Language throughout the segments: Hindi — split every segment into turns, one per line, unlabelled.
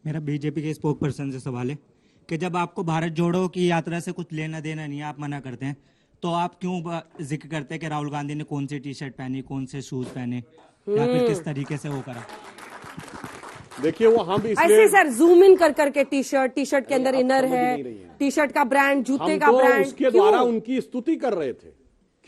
मेरा बीजेपी के स्पोक पर्सन से सवाल है कि जब आपको भारत जोड़ो की यात्रा से कुछ लेना देना नहीं है, आप मना करते हैं, तो आप क्यों जिक्र करते हैं कि राहुल गांधी ने कौन सी टी शर्ट पहनी, कौन से शूज पहने, या फिर किस तरीके से वो करा?
देखिए वो हम
ऐसे सर जूम इन कर करके टी शर्ट के अंदर इनर है, टी शर्ट का ब्रांड, जूते का ब्रांड,
उसके द्वारा उनकी स्तुति कर रहे थे।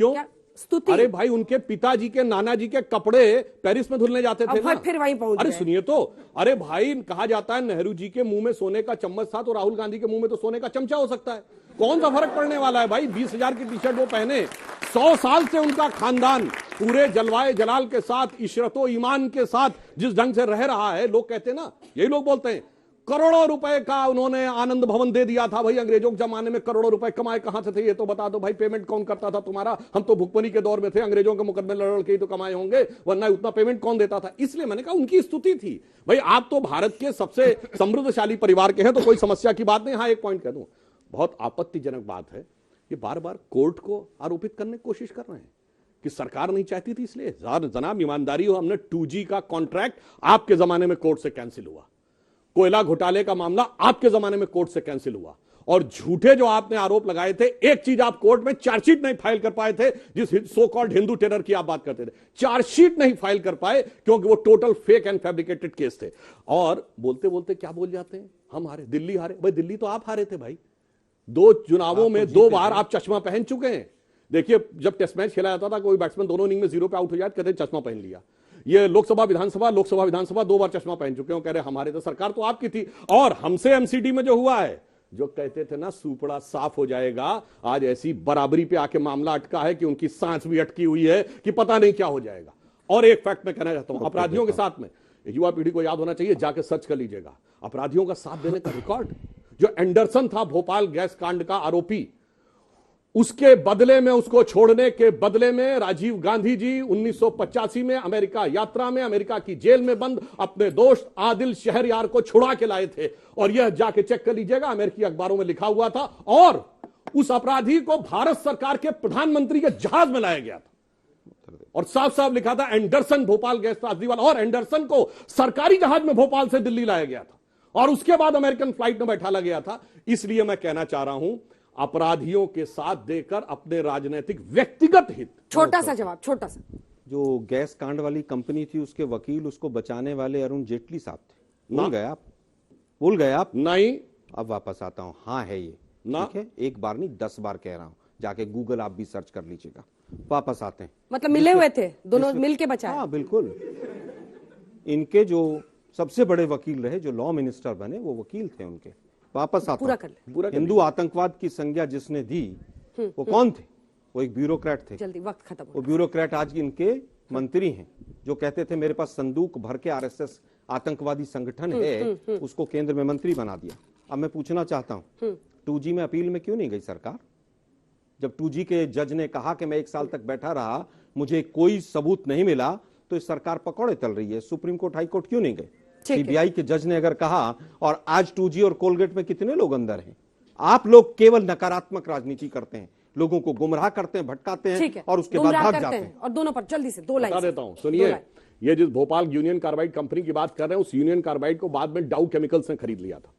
क्यों
स्तुति?
अरे भाई, उनके पिताजी के, नाना जी के कपड़े पेरिस में धुलने जाते थे ना,
फिर वहीं पहुंच
अरे
गए।
सुनिए तो, अरे भाई कहा जाता है नेहरू जी के मुंह में सोने का चम्मच था, तो राहुल गांधी के मुंह में तो सोने का चमचा हो सकता है। कौन सा फर्क पड़ने वाला है भाई? 20,000 की टी शर्ट वो पहने। 100 साल से उनका खानदान पूरे जलवाए जलाल के साथ, इशरतो ईमान के साथ जिस ढंग से रह रहा है, लोग कहते हैं ना, यही लोग बोलते हैं करोड़ों रुपए का उन्होंने आनंद भवन दे दिया था। भाई अंग्रेजों के जमाने में करोड़ों रुपए कमाए कहां से थे? ये तो बता दो भाई, पेमेंट कौन करता था तुम्हारा? हम तो भुखमरी के दौर में थे, अंग्रेजों के मुकदमे लड़ के ही तो कमाए होंगे, वरना उतना पेमेंट कौन देता था? इसलिए मैंने कहा उनकी स्तुति थी। भाई आप तो भारत के सबसे समृद्धशाली परिवार के हैं, तो कोई समस्या की बात नहीं। हाँ, एक पॉइंट कह दूं, बहुत आपत्तिजनक बात है, ये बार बार कोर्ट को आरोपित करने की कोशिश कर रहे हैं कि सरकार नहीं चाहती थी इसलिए। जनाब ईमानदारी हो, हमने 2G का कॉन्ट्रैक्ट आपके जमाने में कोर्ट से कैंसिल हुआ, कोयला घोटाले का मामला आपके जमाने में कोर्ट से कैंसिल हुआ, और झूठे जो आपने आरोप लगाए थे, एक चीज आप कोर्ट में चार्जशीट नहीं फाइल कर पाए थे, जिस सो कॉल्ड हिंदू टेरर की आप बात करते थे, चार्जशीट नहीं फाइल कर पाए क्योंकि वो total fake and fabricated case थे। और बोलते बोलते क्या बोल जाते हैं, हम हारे, दिल्ली हारे। भाई दिल्ली तो आप हारे थे भाई, 2 चुनावों में 2 बार आप चश्मा पहन चुके हैं। देखिए जब टेस्ट मैच खेला जाता था, कोई बैट्समैन दोनों इनिंग में 0 पे आउट हो जाए, कहते चश्मा पहन लिया। ये लोकसभा विधानसभा 2 बार चश्मा पहन चुके हो, कह रहे हमारे तो सरकार तो आपकी थी। और हमसे एमसीडी में जो हुआ है, जो कहते थे ना सुपड़ा साफ हो जाएगा, आज ऐसी बराबरी पे आके मामला अटका है कि उनकी सांस भी अटकी हुई है कि पता नहीं क्या हो जाएगा। और एक फैक्ट मैं कहना चाहता हूं, अपराधियों के साथ में, युवा पीढ़ी को याद होना चाहिए, जाके सर्च कर लीजिएगा, अपराधियों का साथ देने का रिकॉर्ड, जो एंडरसन था भोपाल गैस कांड का आरोपी, उसके बदले में, उसको छोड़ने के बदले में राजीव गांधी जी 1985 में अमेरिका यात्रा में, अमेरिका की जेल में बंद अपने दोस्त आदिल शहरयार को छुड़ा के लाए थे। और यह जाके चेक कर लीजिएगा, अमेरिकी अखबारों में लिखा हुआ था। और उस अपराधी को भारत सरकार के प्रधानमंत्री के जहाज में लाया गया था, और साफ साफ लिखा था एंडरसन भोपाल गैस त्रासदी वाला, और एंडरसन को सरकारी जहाज में भोपाल से दिल्ली लाया गया था, और उसके बाद अमेरिकन फ्लाइट में बैठाला गया था। इसलिए मैं कहना चाह रहा हूं, अपराधियों के साथ देकर अपने राजनीतिक व्यक्तिगत हित।
छोटा सा जवाब, छोटा सा।
जो गैस कांड वाली कंपनी थी, उसके वकील उसको बचाने वाले अरुण जेटली साहब थे। भूल गए आप? भूल गए आप?
नहीं,
अब वापस आता हूं। हाँ है ये, ठीक है, एक बार नहीं 10 बार कह रहा हूं, जाके गूगल आप भी सर्च कर लीजिएगा। वापस आते हैं,
मतलब मिले हुए थे दोनों, मिलके बचाए।
हाँ बिल्कुल। इनके जो सबसे बड़े वकील रहे, जो लॉ मिनिस्टर बने, वो वकील थे उनके। वापस आता
पूरा कर ले।
हिंदू आतंकवाद की संज्ञा जिसने दी, वो कौन थे? वो एक ब्यूरोक्रेट थे।
जल्दी, वक्त खत्म।
वो ब्यूरोक्रेट आज इनके मंत्री हैं, जो कहते थे मेरे पास संदूक भर के आरएसएस आतंकवादी संगठन है, उसको केंद्र में मंत्री बना दिया। अब मैं पूछना चाहता हूं, 2G में अपील में क्यों नहीं गई सरकार? जब 2G के जज ने कहा कि मैं 1 साल तक बैठा रहा, मुझे कोई सबूत नहीं मिला, तो इस सरकार पकौड़े तल रही है। सुप्रीम कोर्ट, हाई कोर्ट क्यों नहीं गए? सीबीआई के जज ने अगर कहा, और आज 2G और कोलगेट में कितने लोग अंदर हैं? आप लोग केवल नकारात्मक राजनीति करते हैं, लोगों को गुमराह करते हैं, भटकाते हैं, और उसके बाद भाग जाते हैं।
और दोनों पर जल्दी से 2 लाइन
बता देता हूं, सुनिए, ये जिस भोपाल यूनियन कार्बाइड कंपनी की बात कर रहे हैं, उस यूनियन कार्बाइड को बाद में डाउ केमिकल्स ने खरीद लिया था।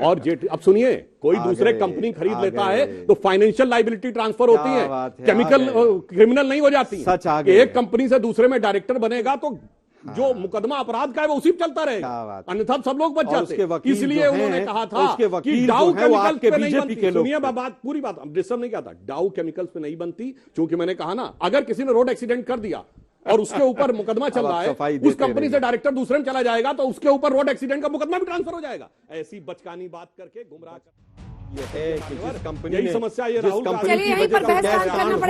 और अब सुनिए, कोई दूसरे कंपनी खरीद लेता है तो फाइनेंशियल लाइबिलिटी ट्रांसफर होती है, केमिकल क्रिमिनल नहीं हो जाती।
सच आ
गया, एक कंपनी से दूसरे में डायरेक्टर बनेगा तो जो मुकदमा अपराध का है वो उसी पे चलता रहेगा, अन्यथा सब लोग बच जाते। इसलिए उन्होंने कहा था कि डाउ केमिकल्स पे नहीं बनती। सुनिए बात, पूरी बात डिस्टर्ब नहीं किया था, डाउ केमिकल्स पे नहीं बनती, क्योंकि मैंने कहा ना, अगर किसी ने रोड एक्सीडेंट कर दिया और उसके ऊपर मुकदमा चल रहा है, उस कंपनी से डायरेक्टर दूसरे में चला जाएगा, तो उसके ऊपर रोड एक्सीडेंट का मुकदमा भी ट्रांसफर हो जाएगा। ऐसी बचकानी बात करके गुमराह
ये है कि जिस कंपनी
यही समस्या, ये राहुल
चलिए यहीं पर बहस करना पड़ेगा।